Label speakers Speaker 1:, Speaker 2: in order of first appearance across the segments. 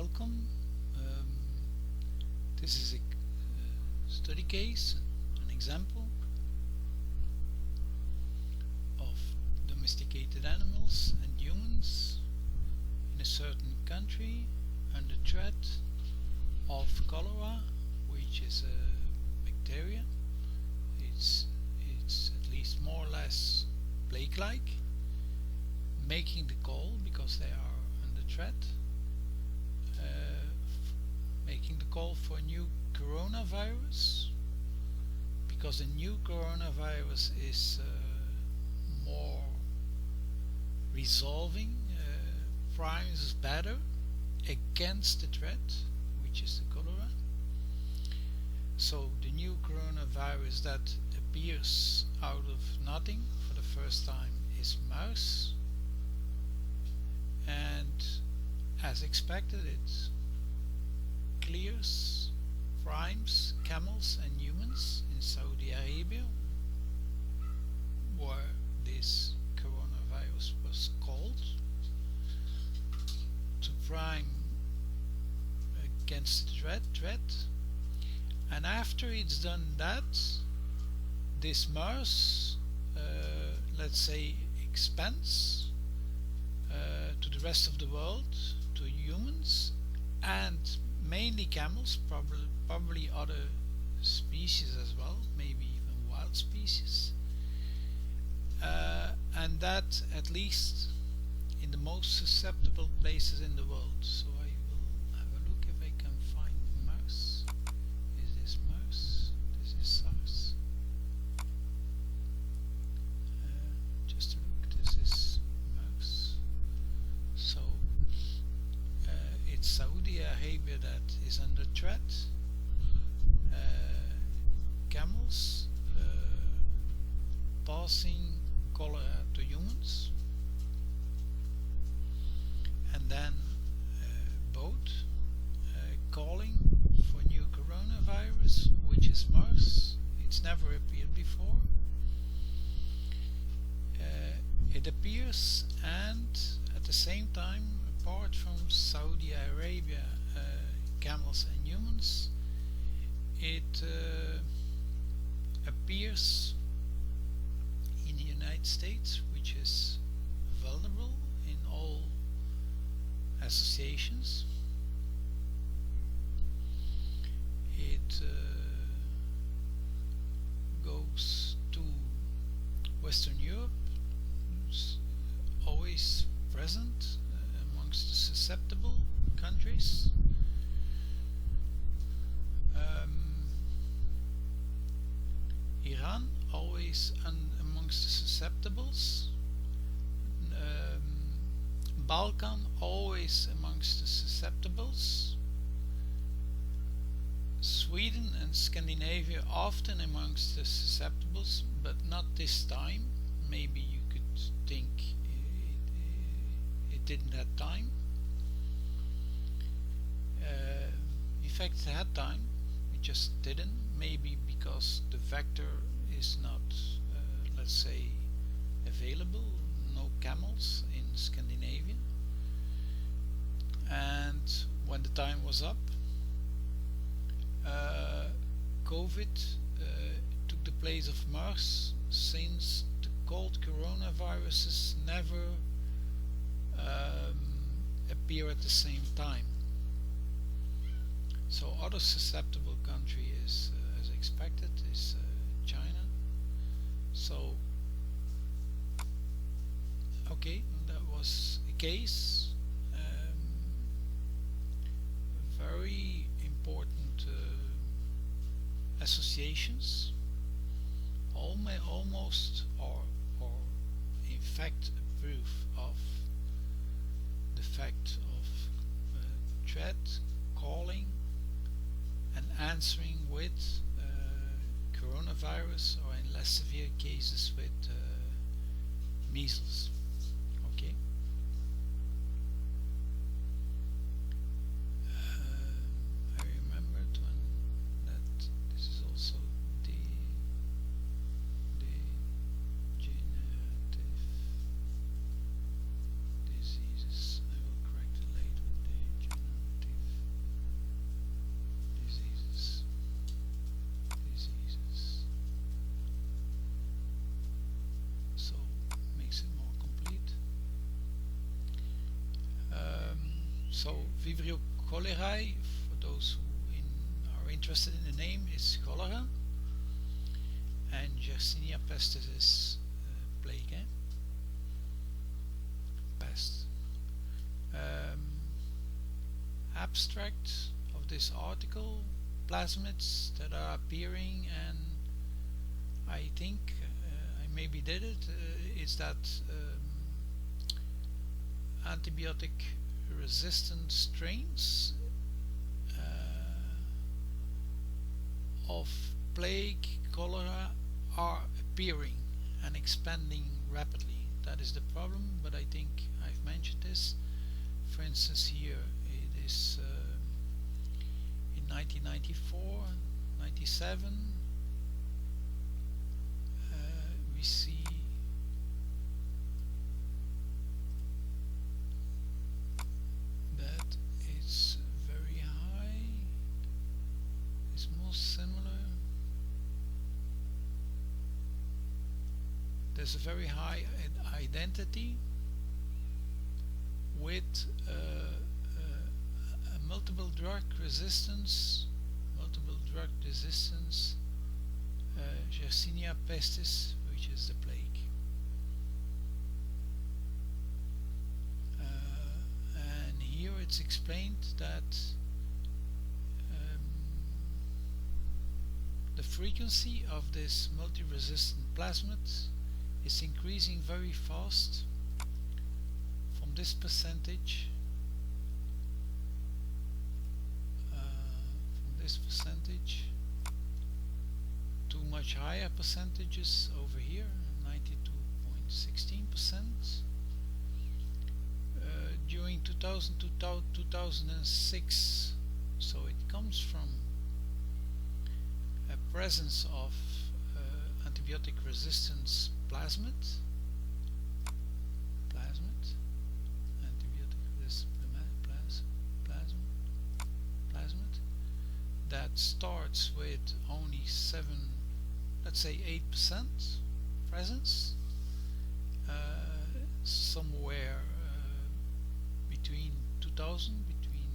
Speaker 1: welcome. Um, this is a study case, an example of domesticated animals and humans in a certain country under threat of cholera, which is a bacteria. It's at least more or less plague-like, making the call because they are under threat, making the call for a new coronavirus because the new coronavirus is more resolving crimes better against the threat, which is the cholera. So the new coronavirus that appears out of nothing for the first time is MERS, and as expected it clears crimes, camels and humans in Saudi Arabia, where this coronavirus was called to prime against the threat. And after it's done that, this MERS, let's say, expands to the rest of the world, to humans, and mainly camels, probably other species as well, maybe even wild species, and that at least in the most susceptible places in the world. So I will have a look if I can find MERS. Is this MERS? This is SARS. Just a look, this is MERS. So it's Saudi Arabia that is under threat. Camels passing cholera to humans, and then both calling for new coronavirus, which is MERS. It's never appeared before. It appears, and at the same time, apart from Saudi Arabia, camels and humans, it appears in the United States, which is vulnerable in all associations. It goes to Western Europe, always present amongst the susceptible countries. Iran, always amongst the susceptibles. Balkan, always amongst the susceptibles. Sweden and Scandinavia, often amongst the susceptibles, but not this time. Maybe you could think it didn't have time. In fact, it had time, it just didn't. Maybe because the vector is not, let's say, available. No camels in Scandinavia. And when the time was up, COVID took the place of MERS, since the cold coronaviruses never appear at the same time. So other susceptible country is, as expected, is China. So okay, that was a case. Very important associations, almost or in fact a proof of the fact of threat, calling and answering with coronavirus, or in less severe cases with measles. Okay. I remembered when that this is also degenerative diseases. I will correct it later. Degenerative So Vibrio cholerae, for those who are interested in the name, is cholera, and Yersinia pestis is plague, pest. Abstract of this article: plasmids that are appearing, and I think I maybe did it, is that antibiotic resistant strains of plague, cholera are appearing and expanding rapidly. That is the problem, but I think I've mentioned this. For instance, here it is in 1994, 97, we see that it's very high. It's most similar. There's a very high identity with a multiple drug resistance, Yersinia pestis, which is the plague. And here it's explained that the frequency of this multi-resistant plasmid is increasing very fast from this percentage to much higher percentages over here, 92.16%. During 2000 to 2006, so it comes from a presence of antibiotic resistance plasmid, that starts with only 7, let's say 8% presence, somewhere between 2000, between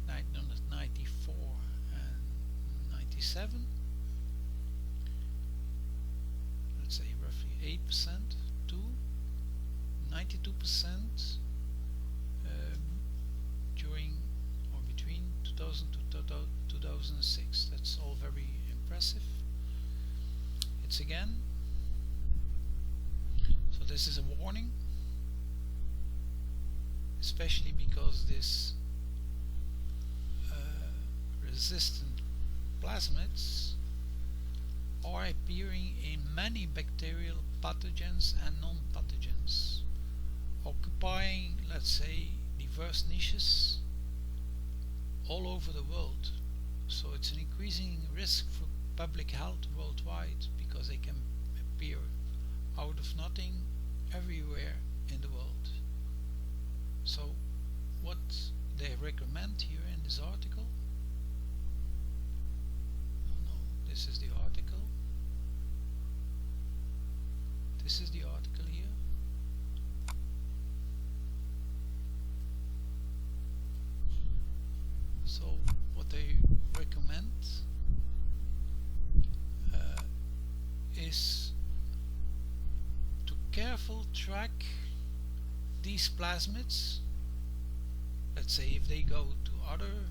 Speaker 1: 1994 and 97, let's say roughly 8% to 92% during or between 2000 to 2006. That's all very impressive. It's again, so this is a warning, especially because this resistant plasmids are appearing in many bacterial pathogens and non-pathogens, occupying, let's say, diverse niches all over the world. So it's an increasing risk for public health worldwide, because they can appear out of nothing everywhere in the world. So what they recommend here in this article, this is the article, here. So what they recommend is to carefully track these plasmids. Let's say if they go to other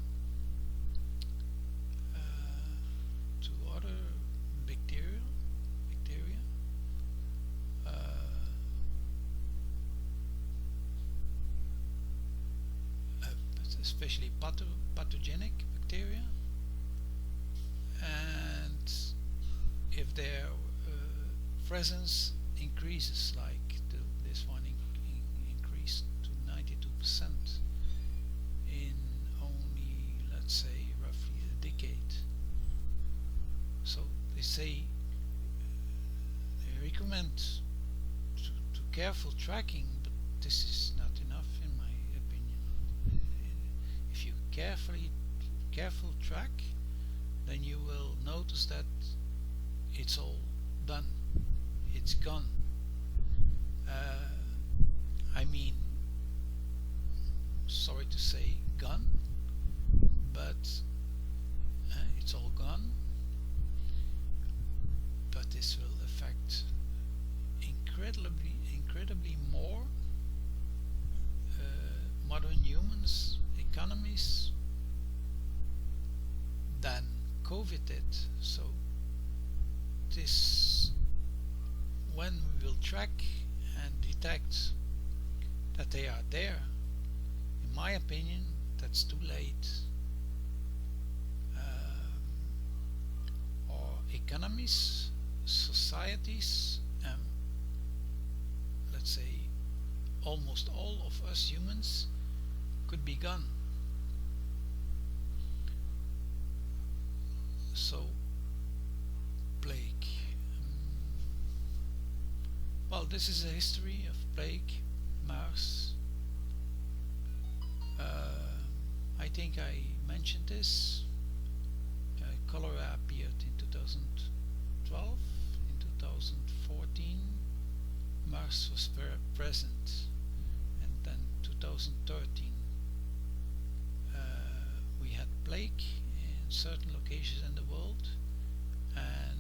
Speaker 1: bacteria, especially pathogenic bacteria, and if their presence increases, like this one increased to 92% in only, let's say, roughly a decade. So they say they recommend to careful tracking, but this is not enough in my opinion. If you careful track, then you will notice that it's all done, it's gone. I mean, sorry to say, gone, but it's all gone. But this will affect incredibly more modern humans, economies, than COVID did. So this, when we will track and detect that they are there, in my opinion, that's too late. Our economies, societies, let's say almost all of us humans could be gone. So plague. Well, this is a history of plague, MERS. I think I mentioned this. Cholera appeared in 2012. In 2014, MERS was present, and then 2013 we had plague in certain locations in the world, and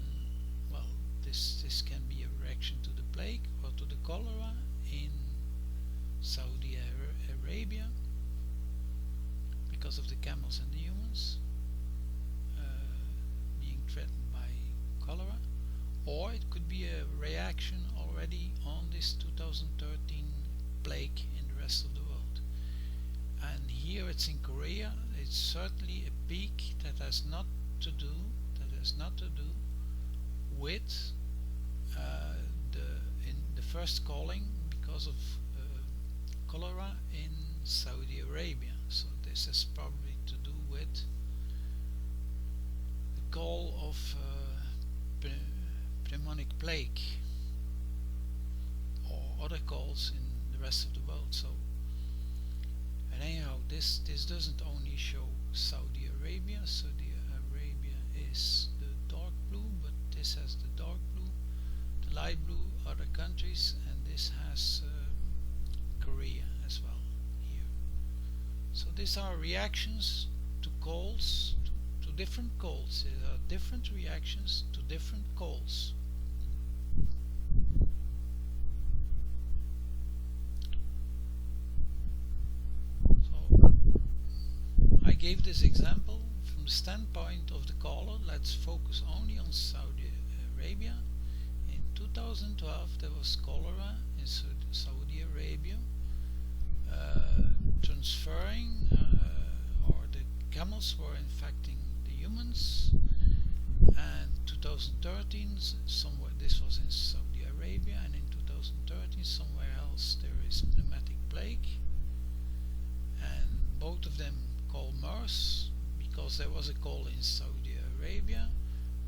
Speaker 1: well, this can be a reaction to the plague or to the cholera in Saudi Arabia because of the camels and the humans being threatened by cholera, or it could be a reaction already on this 2013 plague in the rest of the world. And here it's in Korea. It's certainly a peak that has not to do with the first calling because of cholera in Saudi Arabia. So this has probably to do with the call of pneumonic plague or other calls in the rest of the world. So, and anyhow, this doesn't only show Saudi Arabia. Saudi Arabia is the dark blue, but this has the dark blue, the light blue, other countries, and this has Korea as well here. So these are reactions to calls, to different calls. There are different reactions to different calls. So I gave this example from the standpoint of the caller. Let's focus only on Saudi Arabia. In 2012 there was cholera in Saudi Arabia, transferring, or the camels were infecting the humans, and 2013 somewhere, this was in Saudi Arabia, and in 2013 somewhere else there is pneumatic plague, and both of them call MERS because there was a call in Saudi Arabia.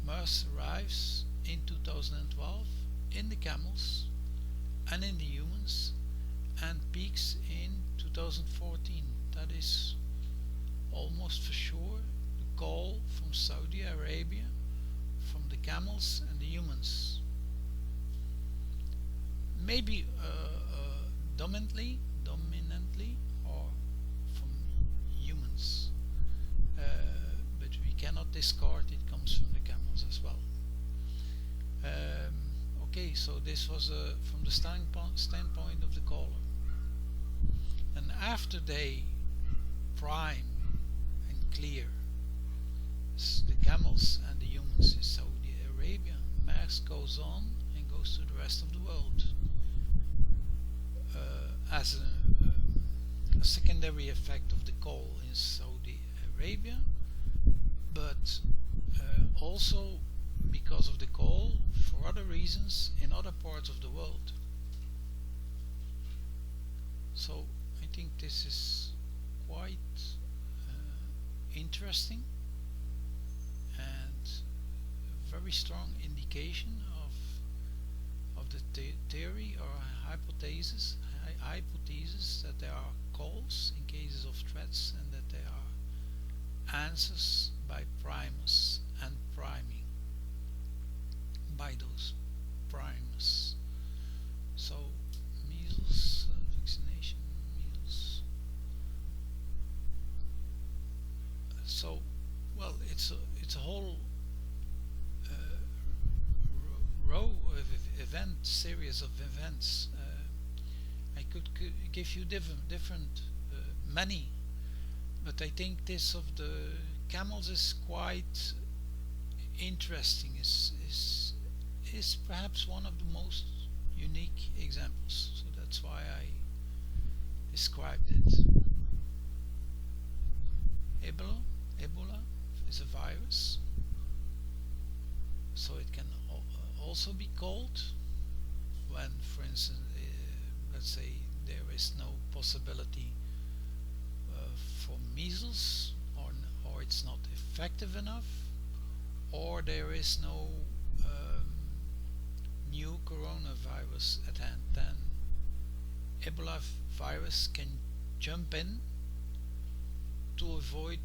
Speaker 1: MERS arrives in 2012 in the camels and in the humans, and peaks in 2014. That is almost for sure the call from Saudi Arabia, from the camels and the humans. Maybe dominantly, or from humans, but we cannot discard it comes from the camels as well. Okay, so this was from the standpoint of the caller. And after they prime and clear the camels and the humans in Saudi Arabia, MERS goes on and goes to the rest of the world as a secondary effect of the call in Saudi Arabia, but also because of the call for other reasons in other parts of the world. So I think this is quite interesting and a very strong indication of the theory or hypothesis that there are calls in cases of threats, and that there are answers by primers and priming by those primers. So measles vaccination, measles So, well, it's a whole row of series of events. I could give you different many, but I think this of the camels is quite interesting. Is perhaps one of the most unique examples. So that's why I described it. Ebola is a virus, so it can also be called when, for instance, let's say there is no possibility for measles, or it's not effective enough, or there is no new coronavirus at hand. Then Ebola virus can jump in to avoid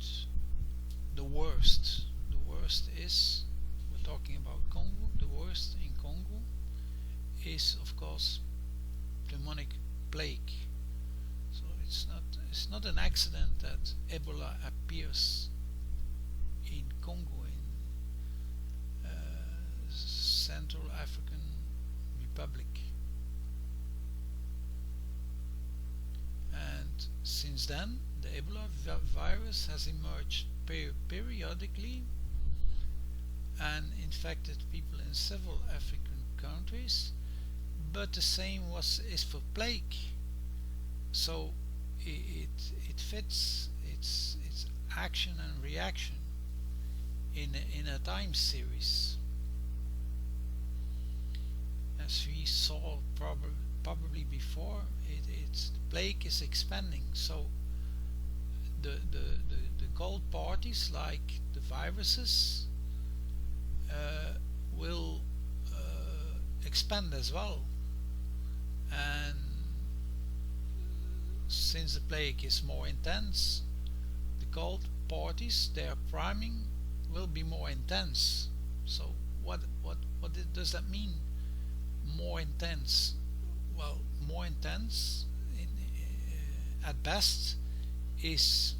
Speaker 1: the worst. The worst is, we're talking about Congo, the worst in Congo is of course pneumonic plague. So it's not an accident that Ebola appears in Congo, in Central African Republic. And since then, the Ebola virus has emerged periodically and infected people in several African countries, but the same is for plague. So it fits its action and reaction in a time series, as we saw probably before. It's the plague is expanding, so the cold parties, like the viruses, will expand as well. And since the plague is more intense, the cold parties, their priming will be more intense. So what does that mean? More intense? Well, more intense at best is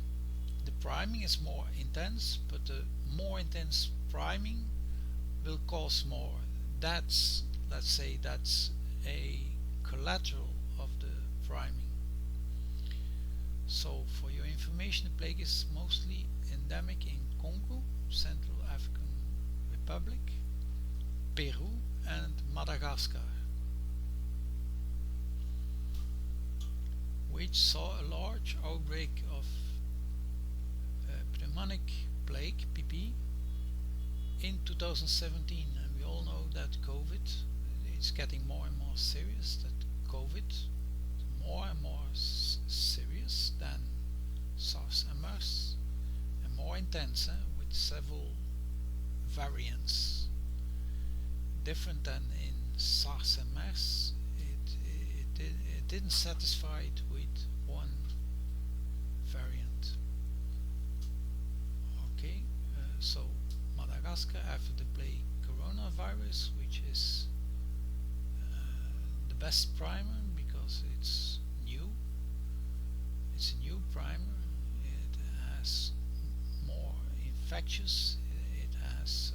Speaker 1: the priming is more intense, but the more intense priming will cause more. That's, let's say, that's a collateral of the priming. So for your information, the plague is mostly endemic in Congo, Central African Republic, Peru and Madagascar, which saw a large outbreak of pneumonic plague (PP) in 2017. And we all know that COVID, it's getting more and more serious, that COVID is more and more serious than SARS and MERS, and more intense, with several variants. Different than in SARS and MERS, it didn't satisfy it with one variant. Okay, so Madagascar, after the plague coronavirus, which is the best primer because it's new. It's a new primer. It has more infectious. It has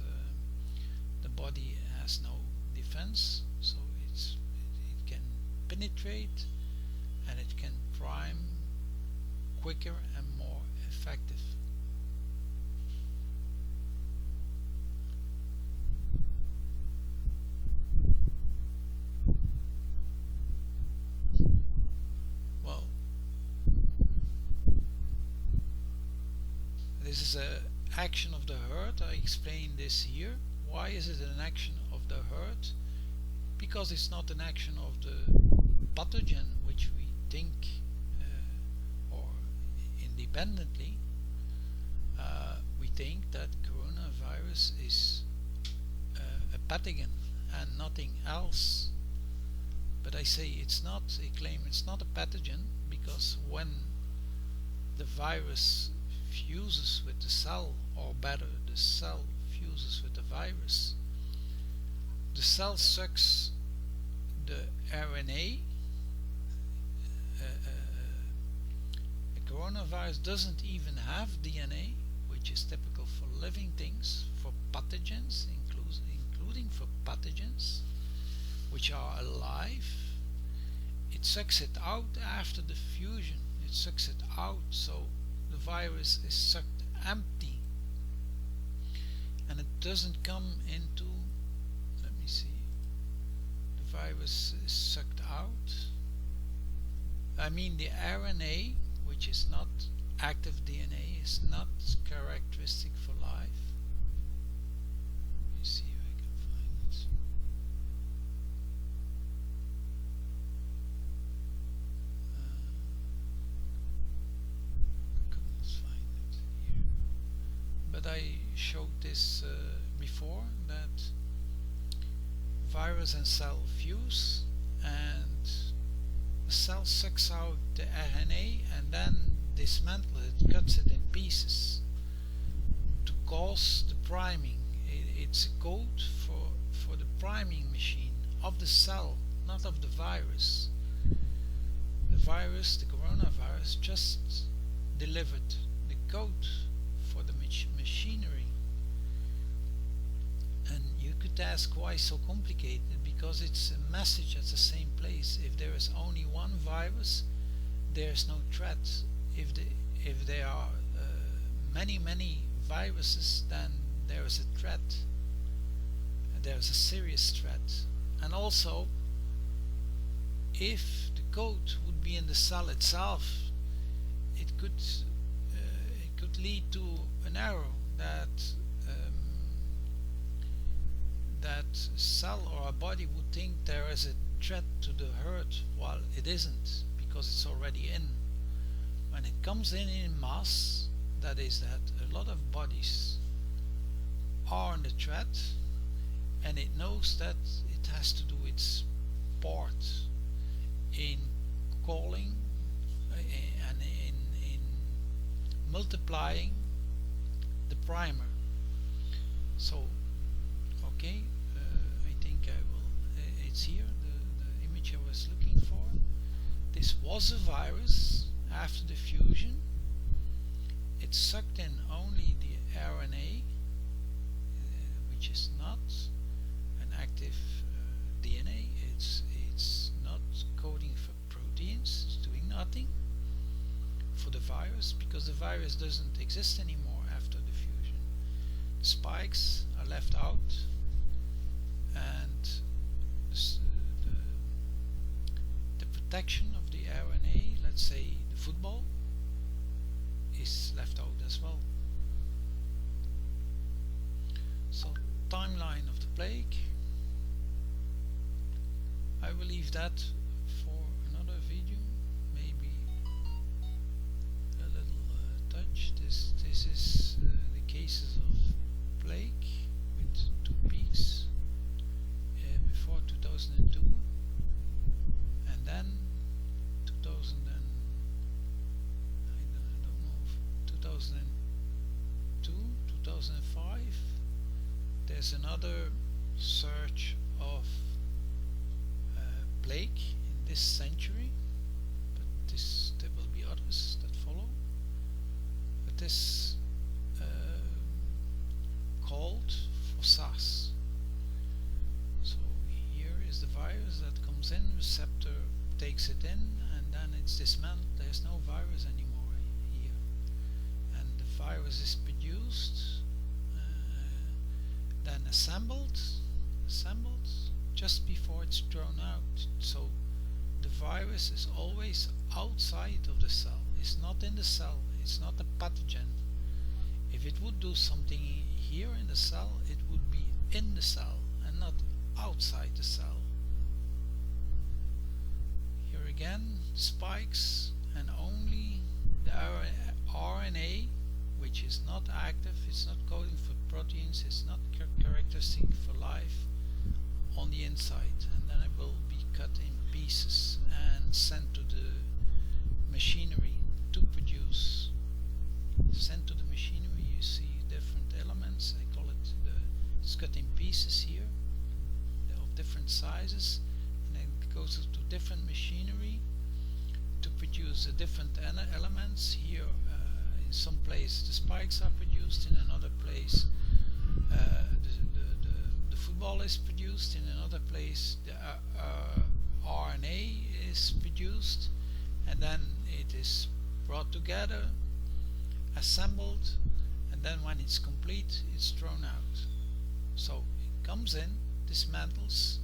Speaker 1: the body has no defense, so it can penetrate and it can prime quicker and more effective. Well, this is an action of the herd. I explained this here. Why is it an action of the herd? Because it's not an action of the pathogen, which we think, or independently, we think that coronavirus is a pathogen and nothing else. But I say it's not. I claim it's not a pathogen, because when the virus fuses with the cell, or better, the cell fuses with the virus, the cell sucks the RNA. A coronavirus doesn't even have DNA, which which is typical for living things, for pathogens, including for pathogens which are alive. It sucks it out after the fusion. It sucks it out, so the virus is sucked empty, and it doesn't come into, let me see, the virus is sucked out. I mean, the RNA, which is not active DNA, is not characteristic for life. Let me see if I can find it. Couldn't find it here. But I showed this before, that virus and cell fuse, and the cell sucks out the RNA and then dismantles it, cuts it in pieces to cause the priming. It's a code for the priming machine of the cell, not of the virus. The virus, the coronavirus, just delivered the code for the machinery. And you could ask, why so complicated? Because it's a message at the same place. If there is only one virus, there is no threat. If there are many viruses, then there is a threat. There is a serious threat. And also, if the code would be in the cell itself, it could lead to an error that that cell or a body would think there is a threat to the herd, while it isn't, because it's already in. When it comes in mass, that is that a lot of bodies are under threat, and it knows that it has to do its part in calling and in multiplying the primer. So okay, I think I will, it's here, the image I was looking for. This was a virus after the fusion. It sucked in only the RNA, which is not an active DNA. It's not coding for proteins. It's doing nothing for the virus, because the virus doesn't exist anymore after the fusion. The spikes are left out, and the protection of the RNA, let's say the football, is left out as well. So, timeline of the plague, I will leave that for another video, maybe a little touch. This is the cases of plague with 2 peaks before 2002, and then 2000 and I don't know, 2002, 2005. There's another surge of plague in this century, but there will be others that follow. But this called for SARS. So here is the virus that comes in, receptor takes it in, and then it's dismantled. There's no virus anymore here, and the virus is produced, then assembled just before it's thrown out. So the virus is always outside of the cell. It's not in the cell. It's not a pathogen. If it would do something here in the cell, it would be in the cell and not outside the cell. Here again, spikes, and only the RNA, which is not active, it's not coding for proteins, it's not characteristic for life, on the inside, and then it will be cut in pieces and sent to the machinery to produce. Sent to the machinery, you see different elements. I call it it's cut in pieces here of different sizes, and then it goes to different machinery to produce different elements. Here in some place the spikes are produced, produced in another place, the football is produced in another place, the RNA is produced, and then it is brought together, assembled, and then when it's complete, it's thrown out. So it comes in, dismantles,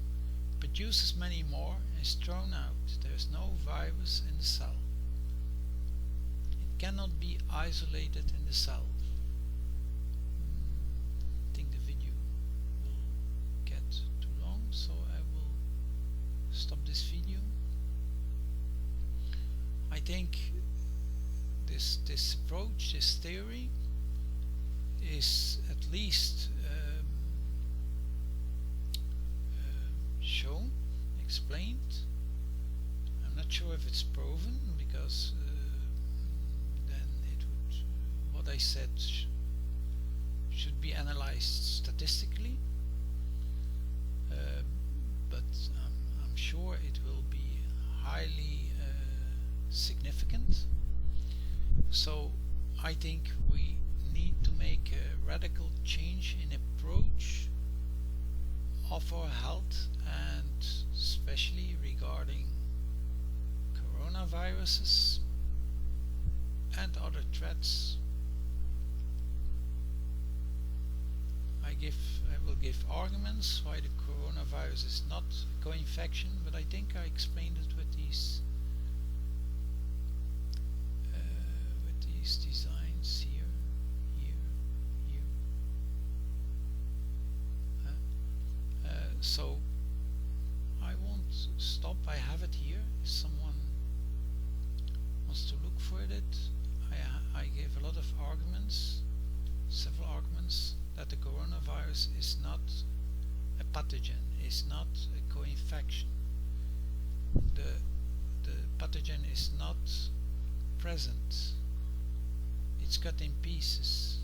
Speaker 1: produces many more, and is thrown out. There's no virus in the cell. It cannot be isolated in the cell. I think the video will get too long, so I will stop this video. I think this approach, this theory, is at least shown, explained. I'm not sure if it's proven, because then it would, what I said should be analyzed statistically, but I'm sure it will be highly significant. So I think we need to make a radical change in approach of our health, and especially regarding coronaviruses and other threats. I will give arguments why the coronavirus is not a co-infection, but I think I explained it with these designs here, so I won't stop. I have it here. If someone wants to look for it, I gave a lot of arguments, several arguments, that the coronavirus is not a pathogen, is not a co-infection. The pathogen is not present. It's cut in pieces.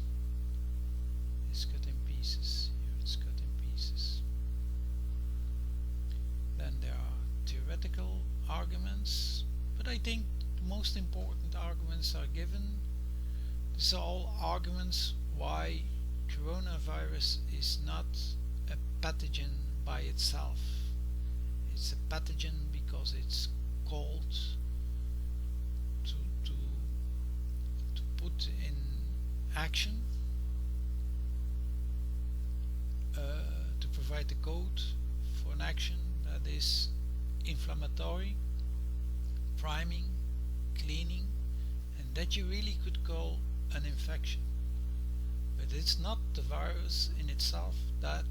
Speaker 1: It's cut in pieces. Here it's cut in pieces. Then there are theoretical arguments, but I think the most important arguments are given. These are all arguments why coronavirus is not a pathogen by itself. It's a pathogen because it's called to put in action, to provide the code for an action that is inflammatory, priming, cleaning, and that you really could call an infection. But it's not the virus in itself that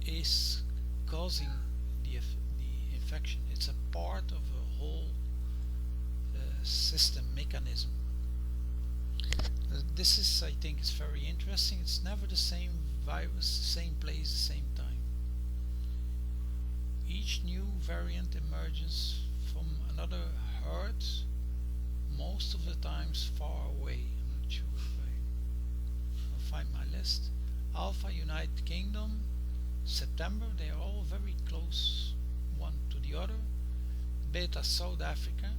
Speaker 1: is causing the infection. It's a part of a whole system, mechanism. This is, I think, is very interesting. It's never the same virus, same place, the same time. Each new variant emerges from another herd, most of the times far away. I'm not sure if I'll find my list. Alpha, United Kingdom, September, they are all very close one to the other. Beta, South Africa.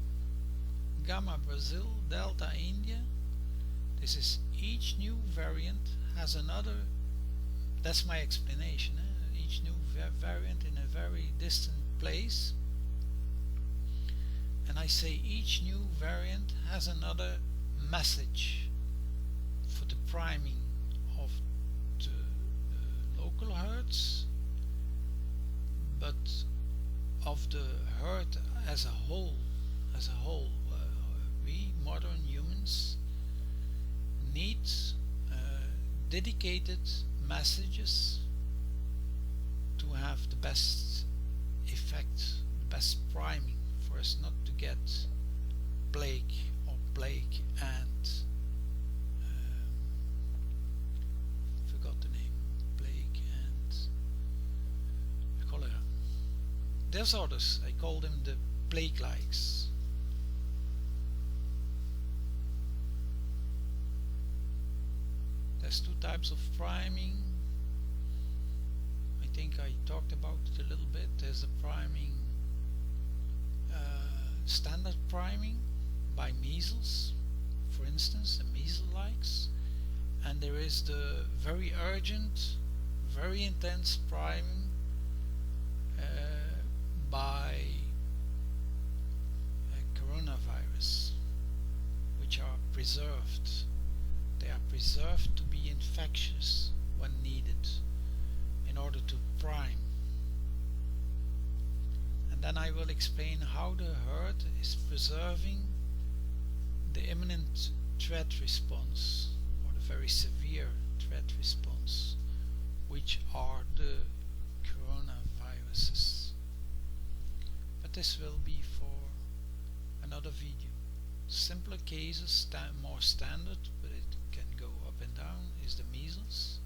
Speaker 1: Gamma, Brazil. Delta, India. This is each new variant has another, that's my explanation, each new variant in a very distant place, and I say each new variant has another message for the priming of the local herds, but of the herd as a whole. We modern humans need dedicated messages to have the best effect, the best priming, for us not to get plague and forgot the name, plague and cholera. There's others, I call them the plague-likes. There's two types of priming. I think I talked about it a little bit. There's the priming, standard priming by measles, for instance, the measles-likes, Then there is the very urgent, very intense priming by coronavirus, which are preserved. They are preserved to be infectious when needed in order to prime. And then I will explain how the herd is preserving the imminent threat response, or the very severe threat response, which are the coronaviruses. But this will be for another video. Simpler cases, more standard, but it can go up and down, is the measles.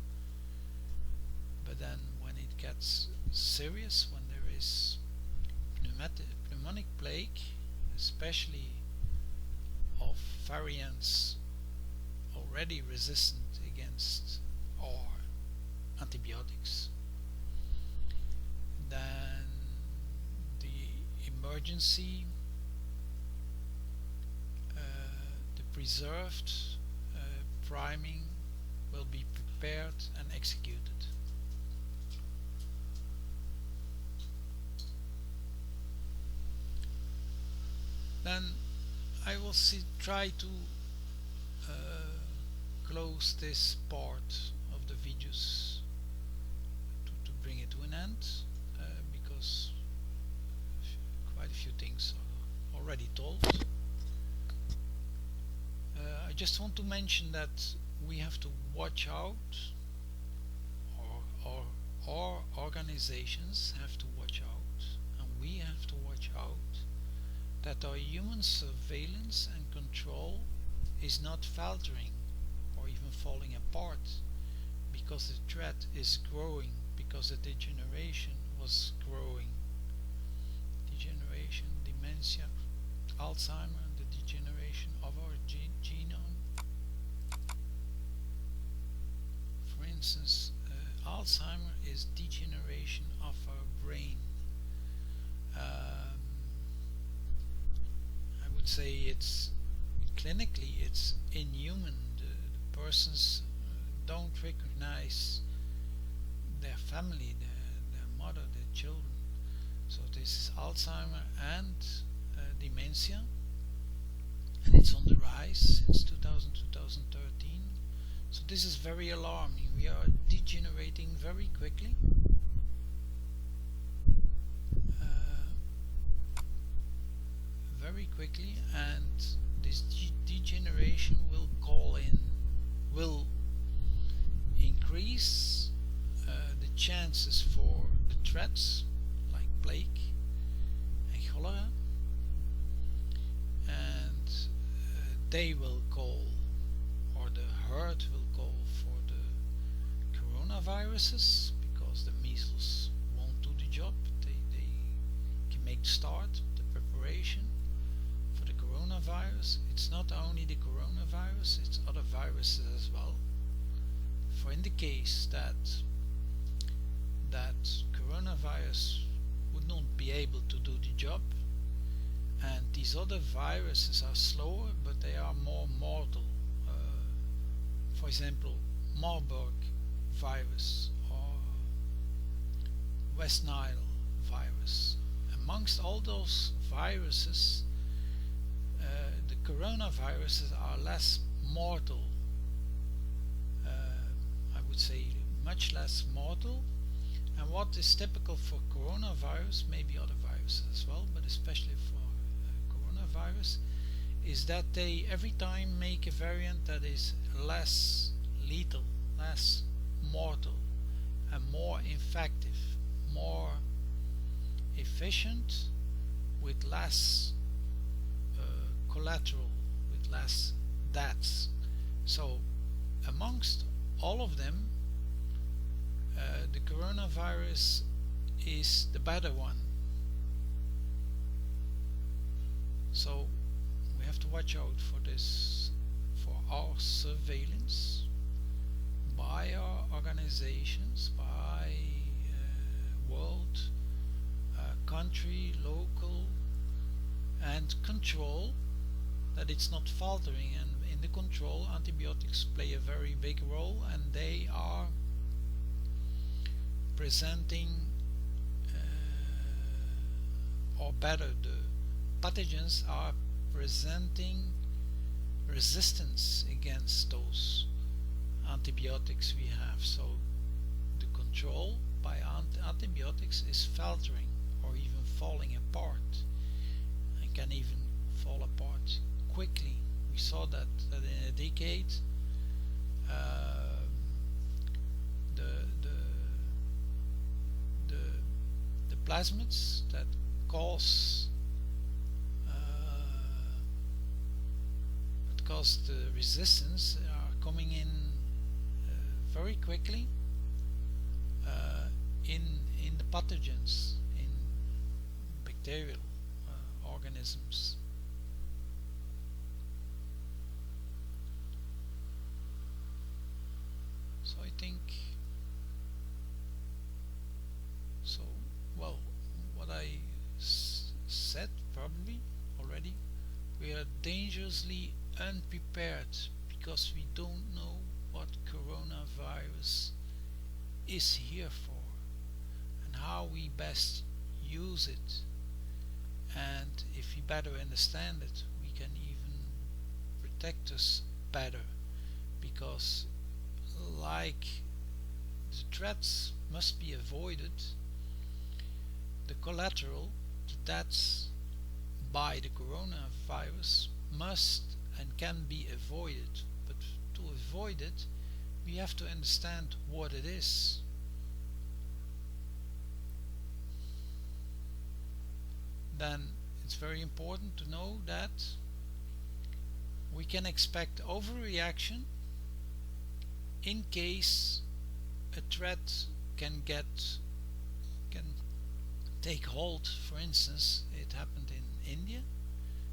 Speaker 1: But then when it gets serious, when there is pneumonic plague, especially of variants already resistant against our antibiotics, then the emergency, the preserved priming will be prepared and executed. Then I will try to close this part of the videos to bring it to an end, because quite a few things are already told. I just want to mention that we have to watch out, or organizations have to watch out, and we have to watch out that our human surveillance and control is not faltering or even falling apart because the threat is growing, because the degeneration was growing. Degeneration, dementia, Alzheimer, the degeneration of our genome. For instance, Alzheimer is degeneration of our brain. I would say it's clinically it's inhuman. The persons don't recognize their family, their mother, their children. So this is Alzheimer and dementia, and it's on the rise since 2013. So this is very alarming. We are degenerating very quickly. Very quickly, and this degeneration will increase the chances for the threats like plague and cholera, and they will call, or the herd will call, for the coronaviruses, because the measles won't do the job. They can make the start, the preparation for the coronavirus. It's not only the coronavirus, it's other viruses as well. For in the case that coronavirus would not be able to do the job, and these other viruses are slower but they are more mortal, for example Marburg virus or West Nile virus. Amongst all those viruses, the coronaviruses are less mortal, I would say much less mortal. And what is typical for coronavirus, maybe other viruses as well, but especially for coronavirus, is that they every time make a variant that is less lethal, less mortal, and more effective, more efficient, with less collateral, with less deaths. So amongst all of them, the coronavirus is the better one. So we have to watch out for this, for our surveillance by our organizations, by world, country, local, and control that it's not faltering. And in in the control, antibiotics play a very big role, and they are presenting, or better, the pathogens are presenting resistance against those antibiotics we have. So the control by antibiotics is faltering or even falling apart, and can even fall apart quickly. We saw that in a decade, the, the the the plasmids that cause the resistance are coming in very quickly in the pathogens, in bacterial organisms. So I think, so well, what I said probably already, we are dangerously unprepared because we don't know what coronavirus is here for and how we best use it. And if we better understand it, we can even protect us better, because like the threats must be avoided, the collateral, the deaths by the coronavirus must and can be avoided. But to avoid it, we have to understand what it is. Then it's very important to know that we can expect overreaction in case a threat can take hold. For instance, it happened in India.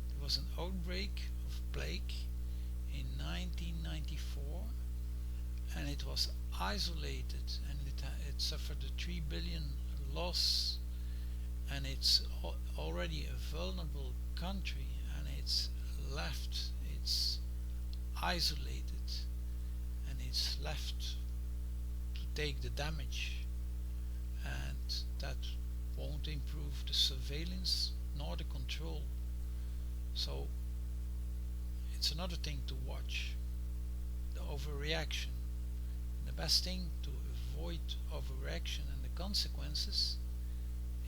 Speaker 1: There was an outbreak of plague in 1994, and it was isolated, and it suffered a 3 billion loss, and it's already a vulnerable country, and it's isolated, and it's left to take the damage, and that won't improve the surveillance nor the control. So it's another thing to watch, the overreaction. The best thing to avoid overreaction and the consequences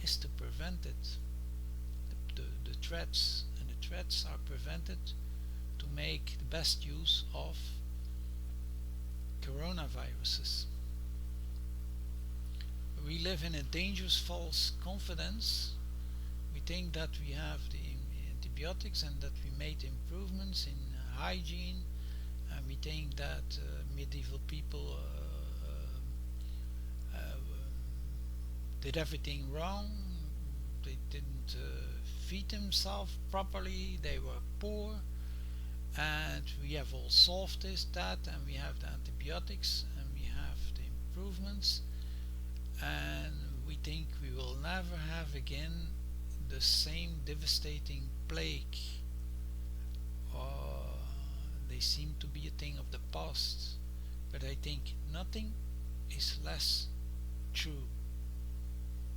Speaker 1: is to prevent it. The threats, and the threats are prevented to make the best use of coronaviruses. We live in a dangerous false confidence. We think that we have the antibiotics and that we made improvements in hygiene, and we think that medieval people did everything wrong. They didn't feed themselves properly, they were poor, and we have all solved that, and we have the antibiotics, and we have the improvements, and we think we will never have again the same devastating plague, or they seem to be a thing of the past. But I think nothing is less true,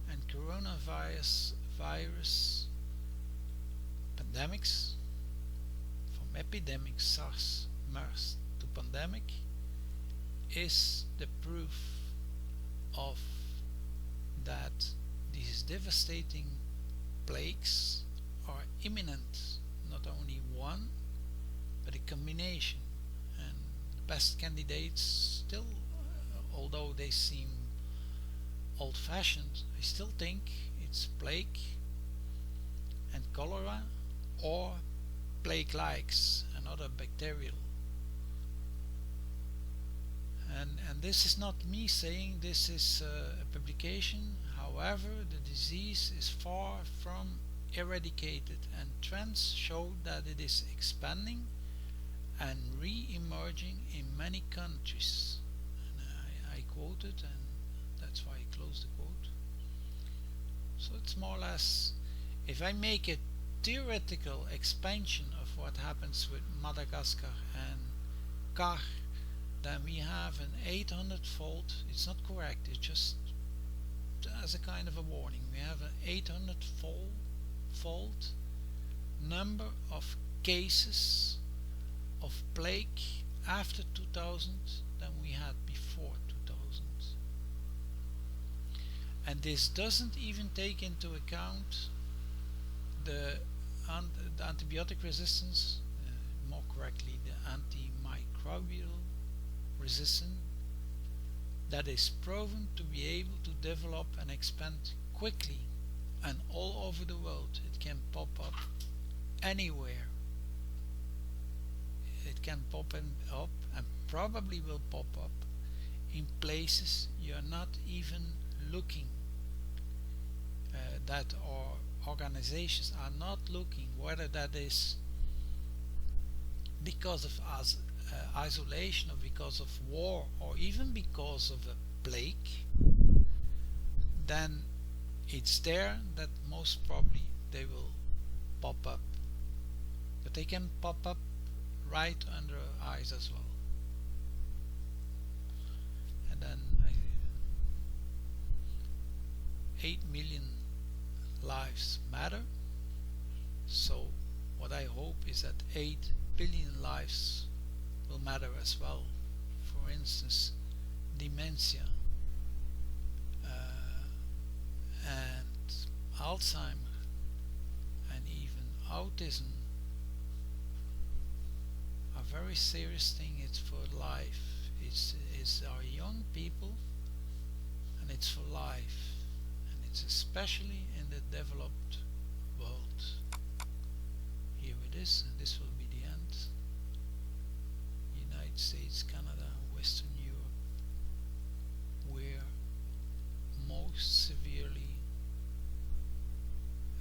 Speaker 1: and coronavirus pandemics, from epidemic SARS, MERS to pandemic, is the proof of that these devastating plagues are imminent, not only one, but a combination. And the best candidates still, although they seem old-fashioned, I still think it's plague and cholera, or plague-likes, another bacterial. And this is not me saying, this is a publication. However, the disease is far from eradicated, and trends show that it is expanding and re-emerging in many countries. And I quote it, and that's why I close the quote. So it's more or less, if I make a theoretical expansion of what happens with Madagascar and Kar, then we have an 800-fold, it's not correct, it's just as a kind of a warning, we have an 800-fold number of cases of plague after 2000 than we had before 2000. And this doesn't even take into account the antibiotic resistance, more correctly the antimicrobial resistance, that is proven to be able to develop and expand quickly and all over the world. It can pop up anywhere. It can pop up and probably will pop up in places you're not even looking, that our organizations are not looking, whether that is because of isolation or because of war or even because of a plague. Then it's there that most probably they will pop up, but they can pop up right under our eyes as well. And then 8 million lives matter, so what I hope is that 8 billion lives will matter as well. For instance, dementia and Alzheimer and even autism are very serious thing. It's for life. It's our young people, and it's for life, and it's especially in the developed world. Here it is, and this will be the end. United States, Canada, Western Europe, were most severely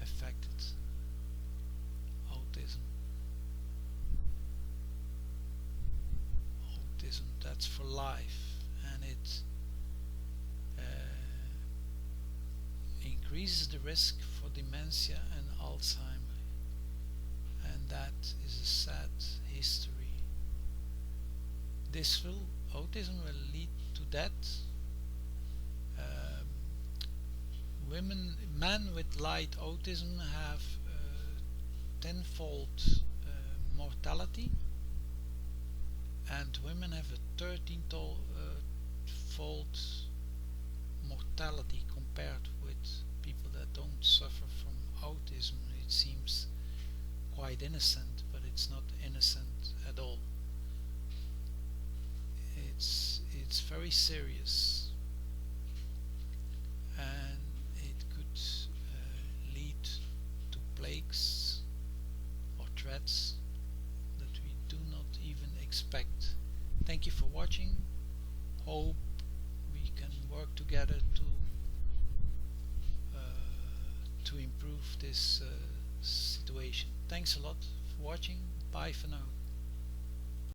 Speaker 1: affected. Autism, that's for life, and it increases the risk for dementia and Alzheimer, and that is a sad history. Autism will lead to death. Men with light autism have tenfold mortality, and women have a 13-fold mortality compared with people that don't suffer from autism. It seems quite innocent, but it's not innocent at all. It's very serious, and it could lead to plagues or threats that we do not even expect. Thank you for watching. Hope we can work together to improve this situation. Thanks a lot for watching. Bye for now.